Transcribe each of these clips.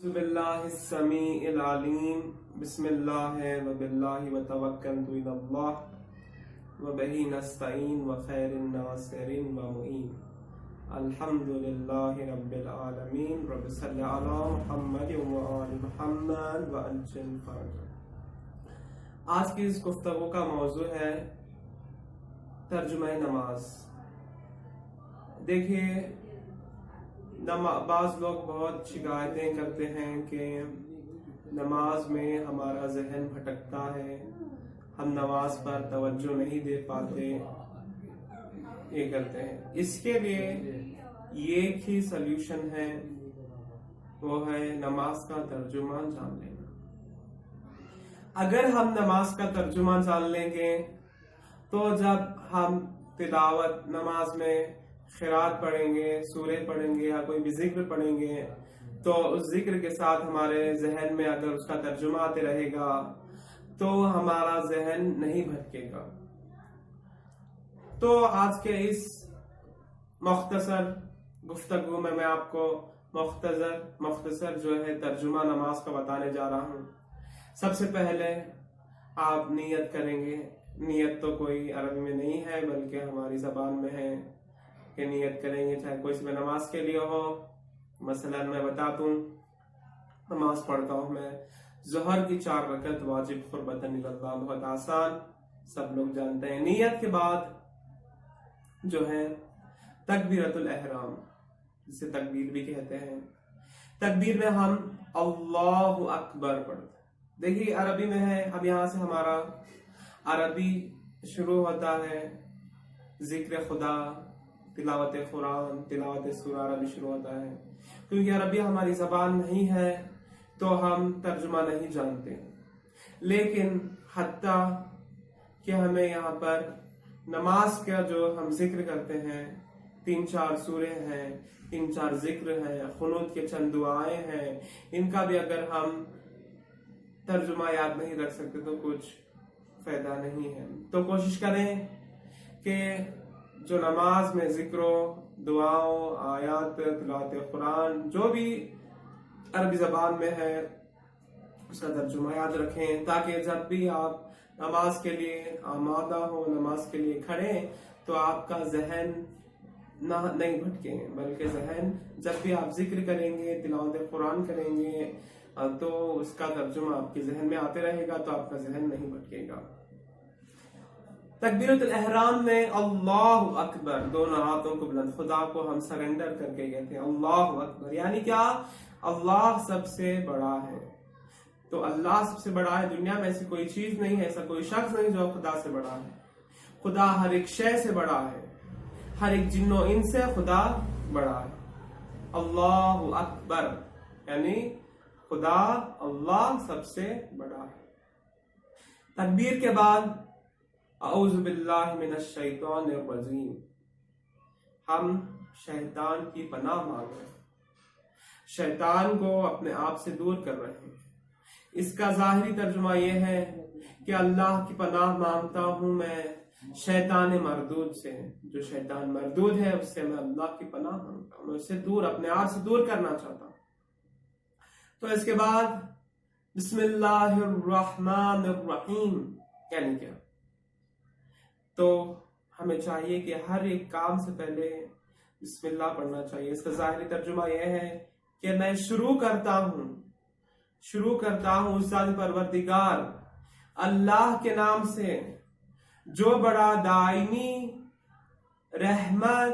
باللہ السمیع العلیم بسم اللہ وباللہ وتوکلت علی اللہ وبہ نستعین وخیر الناصر ومعین الحمدللہ رب العالمین رب صلی علی محمد وآل محمد وعجل فرج۔ آج کی اس گفتگو کا موضوع ہے ترجمہ نماز۔ دیکھیے، بعض لوگ بہت شکایتیں کرتے ہیں کہ نماز میں ہمارا ذہن بھٹکتا ہے، ہم نماز پر توجہ نہیں دے پاتے، یہ کرتے ہیں۔ اس کے لیے ایک ہی سلیوشن ہے، وہ ہے نماز کا ترجمہ جان لینا۔ اگر ہم نماز کا ترجمہ جان لیں گے تو جب ہم تلاوت نماز میں قرات پڑھیں گے، سورہ پڑھیں گے یا کوئی بھی ذکر پڑھیں گے تو اس ذکر کے ساتھ ہمارے ذہن میں اگر اس کا ترجمہ آتے رہے گا تو ہمارا ذہن نہیں بھٹکے گا۔ تو آج کے اس مختصر گفتگو میں آپ کو مختصر جو ہے ترجمہ نماز کا بتانے جا رہا ہوں۔ سب سے پہلے آپ نیت کریں گے۔ نیت تو کوئی عربی میں نہیں ہے بلکہ ہماری زبان میں ہے کہ نیت کریں گے، چاہے کوئی سی نماز کے لیے ہو۔ مثلا میں بتا دوں، نماز پڑھتا ہوں میں ظہر کی 4 رکعت واجب قربتاً اللہ، بہت آسان، سب لوگ جانتے ہیں۔ نیت کے بعد جو ہے تکبیرۃ الاحرام، جسے تکبیر بھی کہتے ہیں۔ تکبیر میں ہم اللہ اکبر پڑھتے ہیں۔ دیکھیے عربی میں ہے، اب یہاں سے ہمارا عربی شروع ہوتا ہے، ذکر خدا، تلاوت قرآن، تلاوت سورہ عربی شروع ہوتا ہے۔ کیونکہ عربی ہماری زبان نہیں ہے تو ہم ترجمہ نہیں جانتے، لیکن حتیٰ کہ ہمیں یہاں پر نماز کا جو ہم ذکر کرتے ہیں، 3-4 سورے ہیں، 3-4 ذکر ہیں، قنوت کے چند دعائیں ہیں، ان کا بھی اگر ہم ترجمہ یاد نہیں رکھ سکتے تو کچھ فائدہ نہیں ہے۔ تو کوشش کریں کہ جو نماز میں ذکر و دعاؤں، آیات، تلاوت قرآن جو بھی عربی زبان میں ہے اس کا ترجمہ یاد رکھیں، تاکہ جب بھی آپ نماز کے لیے آمادہ ہو، نماز کے لیے کھڑے، تو آپ کا ذہن نہیں بھٹکے، بلکہ ذہن جب بھی آپ ذکر کریں گے، تلاوت قرآن کریں گے تو اس کا ترجمہ آپ کے ذہن میں آتے رہے گا، تو آپ کا ذہن نہیں بھٹکے گا۔ تکبیرۃ الاحرام میں اللہ اکبر، دونوں ہاتھوں کو بلند، خدا کو ہم سرنڈر کر کے کہتے ہیں اللہ اکبر، یعنی کیا؟ اللہ سب سے بڑا ہے۔ تو اللہ سب سے بڑا ہے، دنیا میں ایسی کوئی چیز نہیں ہے، ایسا کوئی شخص نہیں جو خدا سے بڑا ہے۔ خدا ہر ایک شے سے بڑا ہے، ہر ایک جن و انس سے خدا بڑا ہے۔ اللہ اکبر یعنی خدا، اللہ سب سے بڑا ہے۔ تکبیر کے بعد اعوذ باللہ من الشیطان الرجیم، ہم شیطان کی پناہ مانگ رہے ہیں، شیطان کو اپنے آپ سے دور کر رہے ہیں۔ اس کا ظاہری ترجمہ یہ ہے کہ اللہ کی پناہ مانگتا ہوں میں شیطان مردود سے، جو شیطان مردود ہے اس سے میں اللہ کی پناہ مانگتا ہوں، میں اس سے دور، اپنے آپ سے دور کرنا چاہتا ہوں۔ تو اس کے بعد بسم اللہ الرحمن الرحیم یعنی کیا؟ تو ہمیں چاہیے کہ ہر ایک کام سے پہلے بسم اللہ پڑھنا چاہیے۔ اس کا ظاہری ترجمہ یہ ہے کہ میں شروع کرتا ہوں ذات پروردگار اللہ کے نام سے، جو بڑا دائمی رحمت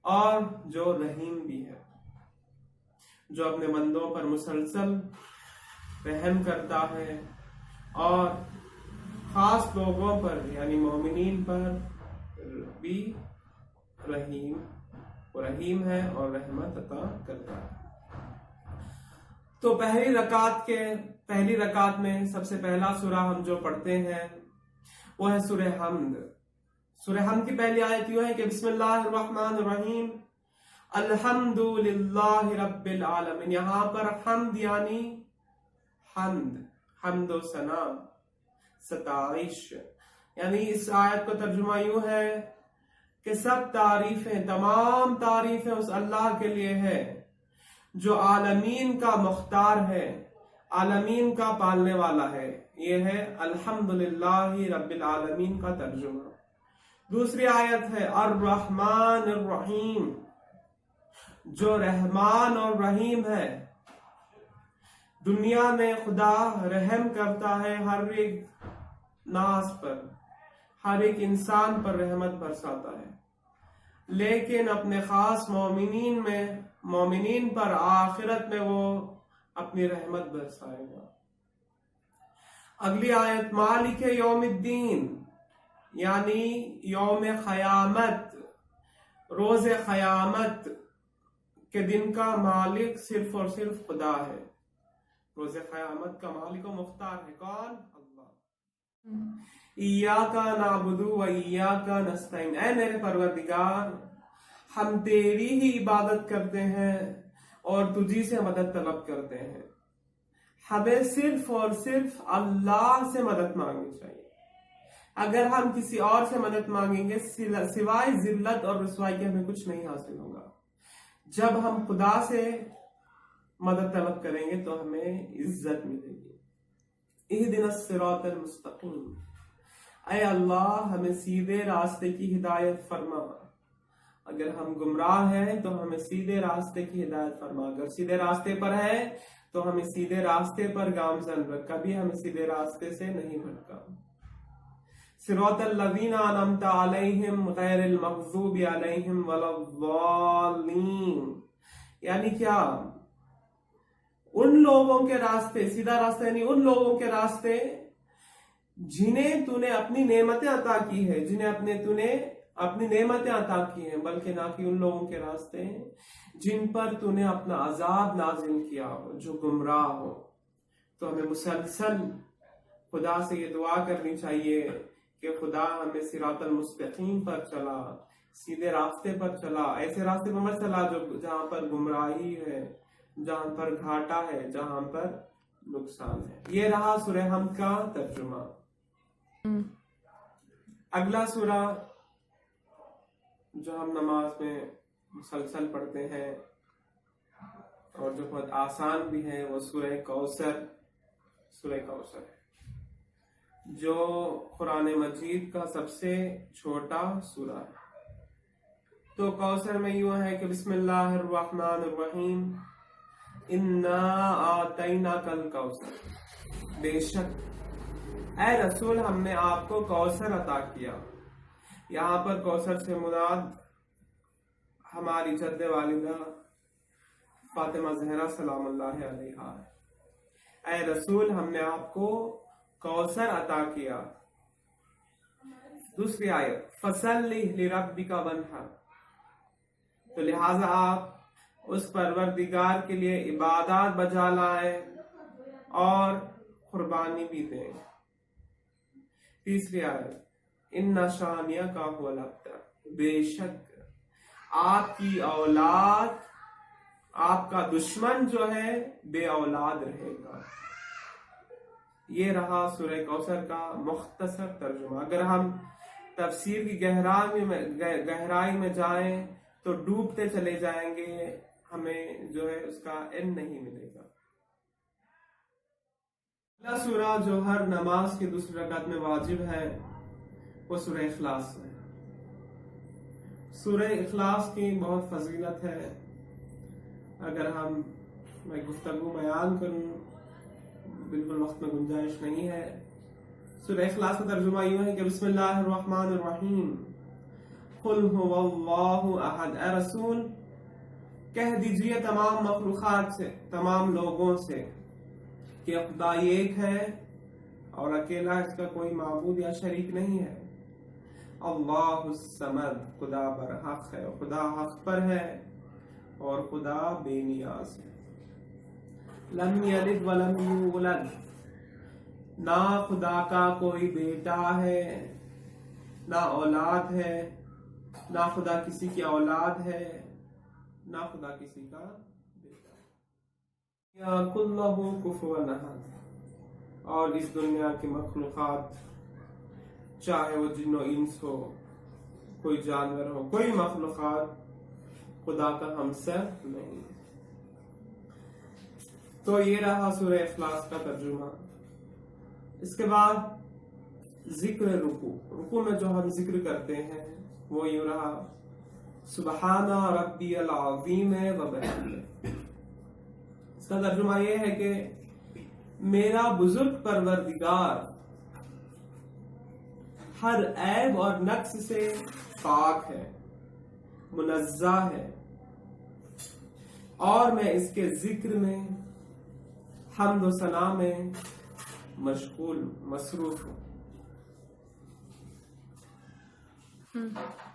اور جو رحیم بھی ہے، جو اپنے بندوں پر مسلسل رحم کرتا ہے اور خاص لوگوں پر یعنی مومنین پر بھی رحیم ہے اور رحمت عطا کرتا ہے۔ تو پہلی رکعت میں سب سے پہلا سورہ ہم جو پڑھتے ہیں وہ ہے سورہ حمد۔ سورہ حمد کی پہلی آیت یہ ہے کہ بسم اللہ الرحمن الرحیم الحمد للہ رب العالمین۔ یہاں پر حمد یعنی حمد و ثنا، ستائش، یعنی اس آیت کو ترجمہ یوں ہے کہ سب تعریفیں، تمام تعریفیں اس اللہ کے لیے ہے جو عالمین کا مختار ہے، عالمین کا پالنے والا ہے۔ یہ ہے الحمدللہ رب العالمین کا ترجمہ۔ دوسری آیت ہے الرحمن الرحیم، جو رحمان اور رحیم ہے۔ دنیا میں خدا رحم کرتا ہے ہر ایک ناس پر، ہر ایک انسان پر رحمت برساتا ہے، لیکن اپنے خاص مومنین پر آخرت میں وہ اپنی رحمت برسائے گا۔ اگلی آیت مالک یوم الدین، یعنی یوم قیامت، روز قیامت کے دن کا مالک صرف اور صرف خدا ہے۔ روز قیامت کا مالک و مختار ہے کون؟ اللہ۔ ایاک نعبد و ایاک نستعین، اے میرے پروردگار ہم تیری ہی عبادت کرتے ہیں اور تجھی سے مدد طلب کرتے ہیں۔ ہمیں صرف اور صرف اللہ سے مدد مانگنی چاہیے۔ اگر ہم کسی اور سے مدد مانگیں گے سوائے ذلت اور رسوائی کے ہمیں کچھ نہیں حاصل ہوگا۔ جب ہم خدا سے مدد طلب کریں گے تو ہمیں عزت ملے گی۔ اہدنا الصراط المستقیم، اے اللہ ہمیں سیدھے راستے کی ہدایت فرما۔ اگر ہم گمراہ ہیں تو ہمیں سیدھے راستے کی ہدایت فرما، اگر سیدھے راستے پر ہے تو ہمیں سیدھے راستے پر گامزن رکھ، کبھی ہمیں سیدھے راستے سے نہیں بھٹکا۔ صراط الذین انعمت علیہم غیر المغضوب علیہم ولا الضالین، یعنی کیا؟ ان لوگوں کے راستے، سیدھا راستہ یعنی ان لوگوں کے راستے جنہیں تو نے اپنی نعمتیں عطا کی ہے، جنہیں تو نے اپنی نعمتیں عطا کی ہیں، بلکہ نہ کہ ان لوگوں کے راستے جن پر تو نے اپنا عذاب نازل کیا ہو، جو گمراہ ہو۔ تو ہمیں مسلسل خدا سے یہ دعا کرنی چاہیے کہ خدا ہمیں صراط المستقیم پر چلا، سیدھے راستے پر چلا، ایسے راستے پر مت چلا جہاں پر گمراہی ہے، جہاں پر گھاٹا ہے، جہاں پر نقصان ہے۔ یہ رہا سورہ حمد کا ترجمہ۔ اگلا سورہ جو ہم نماز میں مسلسل پڑھتے ہیں اور جو بہت آسان بھی ہے وہ سورہ کوثر ہے، جو قرآن مجید کا سب سے چھوٹا سورہ ہے۔ تو کوثر میں یوں ہے کہ بسم اللہ الرحمن الرحیم، انا آتیناک الکوثر، بے شک اے رسول ہم نے آپ کو کوثر عطا کیا۔ یہاں پر کوثر سے مراد ہماری جد والدہ فاطمہ زہرا سلام اللہ علیہا ہے۔ اے رسول ہم نے آپ کو کوثر عطا کیا۔ دوسری آیت فصلی لربک وانحر، تو لہٰذا آپ اس پروردگار کے لیے عبادات بجا لائیں اور قربانی بھی دیں۔ تیسری آیت ان شانئک هو الابتر، بے شک آپ کی اولاد، آپ کا دشمن جو ہے بے اولاد رہے گا۔ یہ رہا سورہ کوثر کا مختصر ترجمہ۔ اگر ہم تفسیر کی گہرائی میں جائیں تو ڈوبتے چلے جائیں گے، ہمیں جو ہے اس کا علم نہیں ملے گا۔ اگلا سورہ جو ہر نماز کی دوسری رکعت میں واجب ہے وہ سورہ اخلاص ہے۔ سورہ اخلاص کی بہت فضیلت ہے۔ اگر میں گفتگو بیان کروں، بالکل وقت میں گنجائش نہیں ہے۔ سورہ اخلاص کا ترجمہ یوں ہے کہ بسم اللہ الرحمن الرحیم، قل هو اللہ احد، اے رسول کہہ دیجئے تمام مخلوقات سے، تمام لوگوں سے کہ خدا ایک ہے اور اکیلا، اس کا کوئی معبود یا شریک نہیں ہے۔ اللہ الصمد، خدا برحق ہے، خدا حق پر ہے اور خدا بے نیاز ہے۔ لم یلد ولم یولد، نہ خدا کا کوئی بیٹا ہے نہ اولاد ہے، نہ خدا کسی کی اولاد ہے، نہ خدا کسی کا بیٹا ہے۔ یا کلہ کفوا احد، اور اس دنیا کی مخلوقات چاہے وہ جن و انس ہو، کوئی جانور ہو، کوئی مخلوقات خدا کا ہمسر نہیں ہے۔ تو یہ رہا سورہ اخلاص کا ترجمہ۔ اس کے بعد ذکر رکوع میں جو ہم ذکر کرتے ہیں وہ یوں رہا، سبحان ربی العظیم و بحمدہ۔ اس کا ترجمہ یہ ہے کہ میرا بزرگ پروردگار ہر عیب اور نقص سے پاک ہے، منزہ ہے، اور میں اس کے ذکر میں، حمد و ثنا میں مشغول مصروف ہوں۔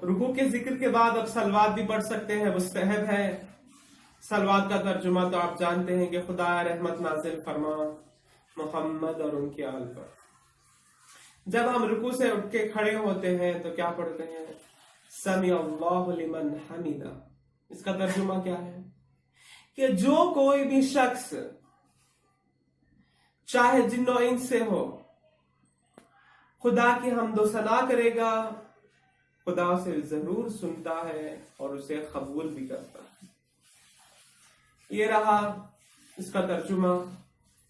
رکوع کے ذکر کے بعد اب صلوات بھی پڑھ سکتے ہیں، مستحب ہے۔ صلوات کا ترجمہ تو آپ جانتے ہیں کہ خدا رحمت نازل فرما محمد اور ان کے آل پر۔ جب ہم رکوع سے اٹھ کے کھڑے ہوتے ہیں تو کیا پڑھتے ہیں؟ سمع اللہ لمن حمدہ۔ اس کا ترجمہ کیا ہے کہ جو کوئی بھی شخص چاہے جن و انس سے ہو، خدا کی حمد و ثنا کرے گا، خدا اسے ضرور سنتا ہے اور اسے قبول بھی کرتا ہے۔ یہ رہا اس کا ترجمہ۔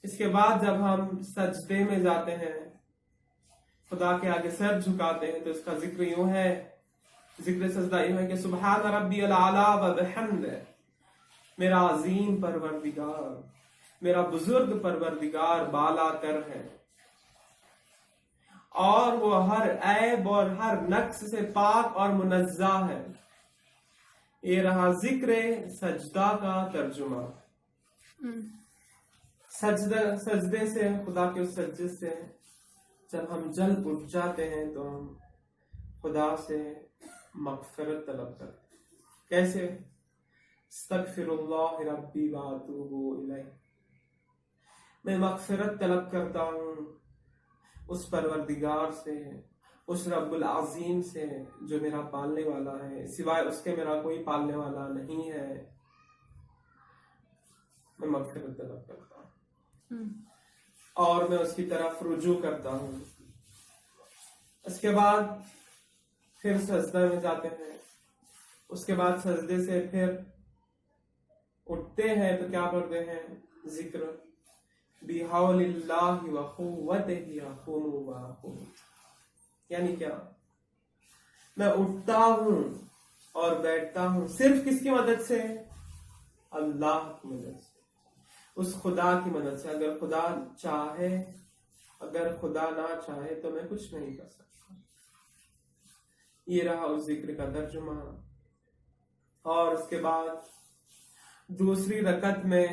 اس کے بعد جب ہم سجدے میں جاتے ہیں، خدا کے آگے سر جھکاتے ہیں، تو اس کا ذکر یوں ہے، ذکر سجدہ یوں ہے کہ سبحان ربی الاعلی و بحمدہ، میرا عظیم پروردگار، میرا بزرگ پروردگار بالا تر ہے، اور وہ ہر عیب اور ہر نقص سے پاک اور منزہ ہے۔ یہ رہا ذکر سجدہ کا ترجمہ۔ سجدے سے، خدا کے اس سجدے سے جب ہم جلد اٹھ جاتے ہیں تو ہم خدا سے مغفرت طلب کرتے ہیں۔ کیسے؟ استغفر اللہ ربی واتوب الیہ، میں مغفرت طلب کرتا ہوں اس پروردگار سے، اس رب العظیم سے جو میرا پالنے والا ہے، سوائے اس کے میرا کوئی پالنے والا نہیں ہے، میں مغفرت طلب کرتا ہوں اور میں اس کی طرف رجوع کرتا ہوں۔ اس کے بعد پھر سجدہ میں جاتے ہیں، اس کے بعد سجدے سے پھر اٹھتے ہیں تو کیا پڑھتے ہیں؟ ذکر بِحَوْلِ اللَّهِ وَقُوَّتِهِ أَقُومُ وَأَقُومُ۔ یعنی کیا؟ میں اٹھتا ہوں اور بیٹھتا ہوں صرف کس کی مدد سے؟ اللہ کی مدد سے، اس خدا کی مدد سے۔ اگر خدا چاہے، اگر خدا نہ چاہے تو میں کچھ نہیں کر سکتا۔ یہ رہا اس ذکر کا ترجمہ۔ اور اس کے بعد دوسری رکعت میں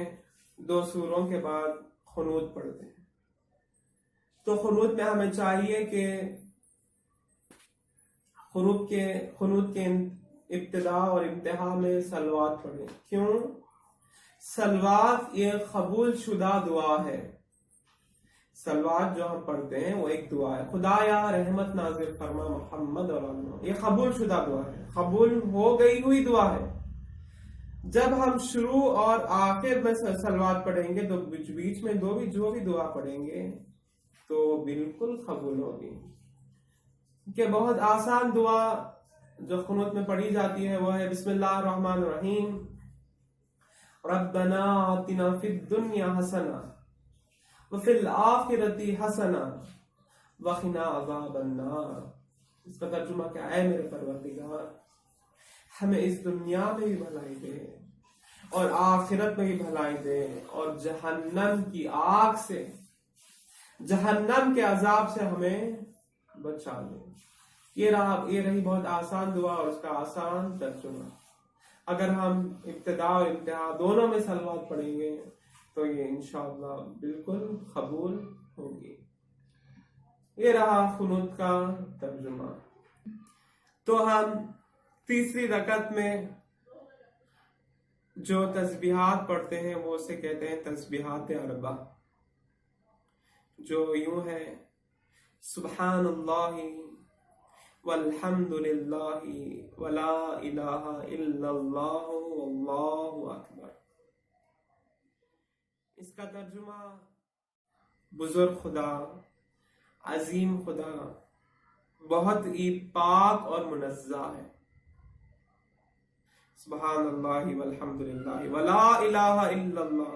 2 سوروں کے بعد قنوت پڑھتے ہیں۔ تو قنوت میں ہمیں چاہیے کہ قنوت کے ابتدا اور انتہا میں صلوات پڑھیں۔ کیوں؟ صلوات یہ قبول شدہ دعا ہے۔ صلوات جو ہم پڑھتے ہیں وہ ایک دعا ہے، خدایا رحمت نازل فرما محمد اور اللہ، یہ قبول شدہ دعا ہے، قبول ہو گئی ہوئی دعا ہے۔ جب ہم شروع اور آخر میں صلوات پڑھیں گے تو بیچ میں جو بھی دعا پڑھیں گے تو بالکل قبول ہوگی۔ کہ بہت آسان دعا جو قنوت میں پڑھی جاتی ہے وہ ہے بسم اللہ الرحمن الرحیم، ربنا آتنا فی الدنیا حسنہ وفی الآخرۃ حسنہ وقنا عذاب النار۔ اس کا ترجمہ کیا ہے؟ میرے پروردگار ہمیں اس دنیا میں بھی بھلائی دے اور آخرت میں بھی بھلائی دے، اور جہنم کی آگ سے، جہنم کے عذاب سے ہمیں بچا دے۔ یہ رہی بہت آسان دعا اور اس کا آسان ترجمہ۔ اگر ہم ابتدا اور انتہا دونوں میں صلوات پڑھیں گے تو یہ انشاءاللہ بالکل قبول ہوگی۔ یہ رہا قنوت کا ترجمہ۔ تو ہم تیسری رکعت میں جو تسبیحات پڑھتے ہیں وہ اسے کہتے ہیں تسبیحات اربع، جو یوں ہے سبحان اللہ والحمد للہ ولا الہ الا اللہ واللہ اکبر۔ اس کا ترجمہ بزرگ خدا، عظیم خدا، بہت ہی پاک اور منزہ ہے۔ سبحان اللہ والحمد للہ ولا الہ الا اللہ